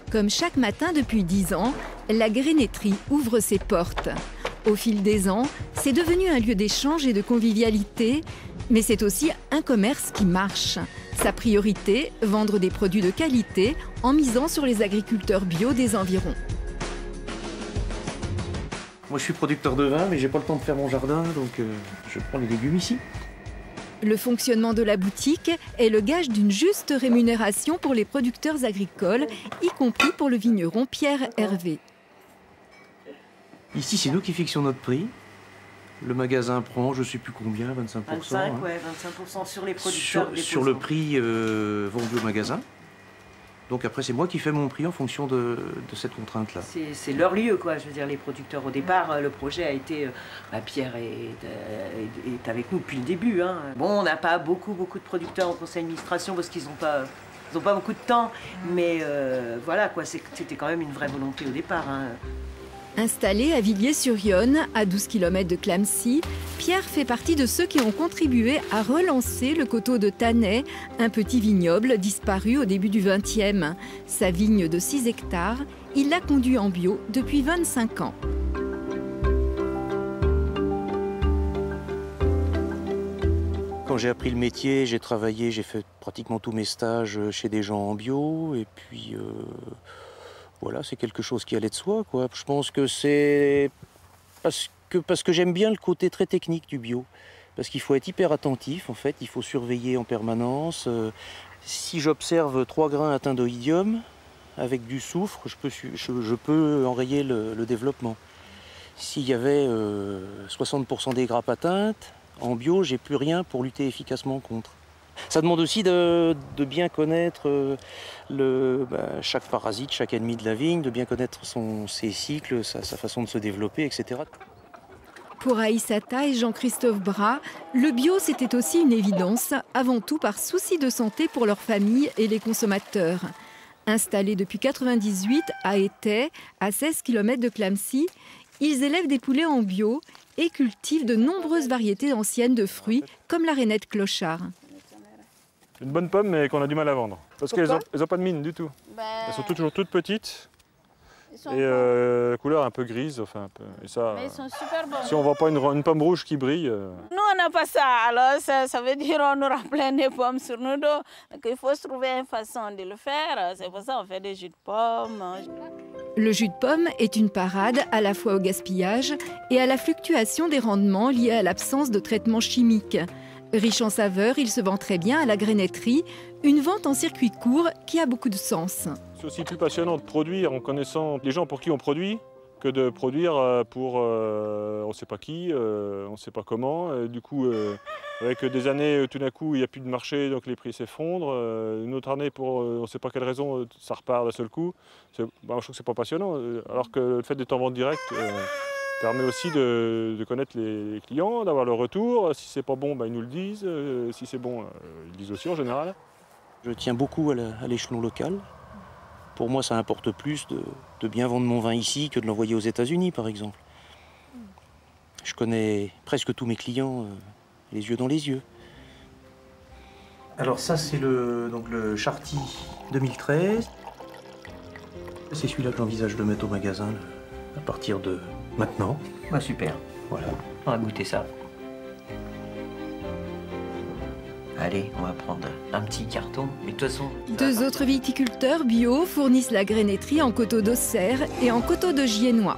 Comme chaque matin depuis 10 ans, la grainetterie ouvre ses portes. Au fil des ans, c'est devenu un lieu d'échange et de convivialité, mais c'est aussi un commerce qui marche. Sa priorité, vendre des produits de qualité en misant sur les agriculteurs bio des environs. Moi je suis producteur de vin, mais j'ai pas le temps de faire mon jardin, donc je prends les légumes ici. Le fonctionnement de la boutique est le gage d'une juste rémunération pour les producteurs agricoles, y compris pour le vigneron Pierre Hervé. Ici, c'est nous qui fixons notre prix. Le magasin prend, je ne sais plus combien, 25%. 25, ouais, 25% sur les producteurs. Sur le prix vendu au magasin. Donc après, c'est moi qui fais mon prix en fonction de cette contrainte-là. C'est leur lieu, quoi. Je veux dire, les producteurs, au départ, le projet a été... Pierre est avec nous depuis le début. Hein. Bon, on n'a pas beaucoup de producteurs au conseil d'administration parce qu'ils n'ont pas beaucoup de temps. Mais voilà, quoi, c'était quand même une vraie volonté au départ. Hein. Installé à Villiers-sur-Yonne, à 12 km de Clamecy, Pierre fait partie de ceux qui ont contribué à relancer le coteau de Tannay, un petit vignoble disparu au début du XXe. Sa vigne de 6 hectares, il l'a conduit en bio depuis 25 ans. Quand j'ai appris le métier, j'ai travaillé, j'ai fait pratiquement tous mes stages chez des gens en bio, et puis... Voilà, c'est quelque chose qui allait de soi, quoi. Je pense que c'est parce que j'aime bien le côté très technique du bio. Parce qu'il faut être hyper attentif, en fait, il faut surveiller en permanence. Si j'observe 3 grains atteints d'oïdium, avec du soufre, je peux enrayer le développement. S'il y avait 60% des grappes atteintes, en bio, j'ai plus rien pour lutter efficacement contre. Ça demande aussi de bien connaître chaque parasite, chaque ennemi de la vigne, de bien connaître ses cycles, sa façon de se développer, etc. Pour Aïssata et Jean-Christophe Bras, le bio c'était aussi une évidence, avant tout par souci de santé pour leur famille et les consommateurs. Installés depuis 1998 à Étais, à 16 km de Clamecy, ils élèvent des poulets en bio et cultivent de nombreuses variétés anciennes de fruits, comme la rainette clochard. Une bonne pomme, mais qu'on a du mal à vendre. Parce qu'elles n'ont pas de mine du tout. Elles sont toujours toutes petites. Et couleur un peu grise. Enfin, un peu. Et ça, mais ils sont super bons. Si on ne vend pas une pomme rouge qui brille... Nous, on n'a pas ça. Alors, ça veut dire qu'on aura plein de pommes sur nos dos. Donc, il faut se trouver une façon de le faire. C'est pour ça qu'on fait des jus de pommes. Le jus de pomme est une parade à la fois au gaspillage et à la fluctuation des rendements liés à l'absence de traitement chimique. Riche en saveurs, il se vend très bien à la grainetterie, une vente en circuit court qui a beaucoup de sens. C'est aussi plus passionnant de produire en connaissant les gens pour qui on produit que de produire pour on ne sait pas qui, on ne sait pas comment. Du coup, avec des années, tout d'un coup, il n'y a plus de marché, donc les prix s'effondrent. Une autre année, pour on ne sait pas quelle raison, ça repart d'un seul coup. Je trouve que ce n'est pas passionnant, alors que le fait d'être en vente directe... permet aussi de connaître les clients, d'avoir le retour. Si c'est pas bon, ils nous le disent. Si c'est bon, ils le disent aussi en général. Je tiens beaucoup à l'échelon local. Pour moi, ça importe plus de bien vendre mon vin ici que de l'envoyer aux États-Unis, par exemple. Je connais presque tous mes clients, les yeux dans les yeux. Alors ça, c'est le Charty 2013. C'est celui-là que j'envisage de mettre au magasin à partir de... maintenant. Super. Voilà. On va goûter ça. Allez, on va prendre un petit carton. Mais de toute façon... 2 autres viticulteurs bio fournissent la grainetterie en coteaux d'Auxerre et en coteaux de Giennois.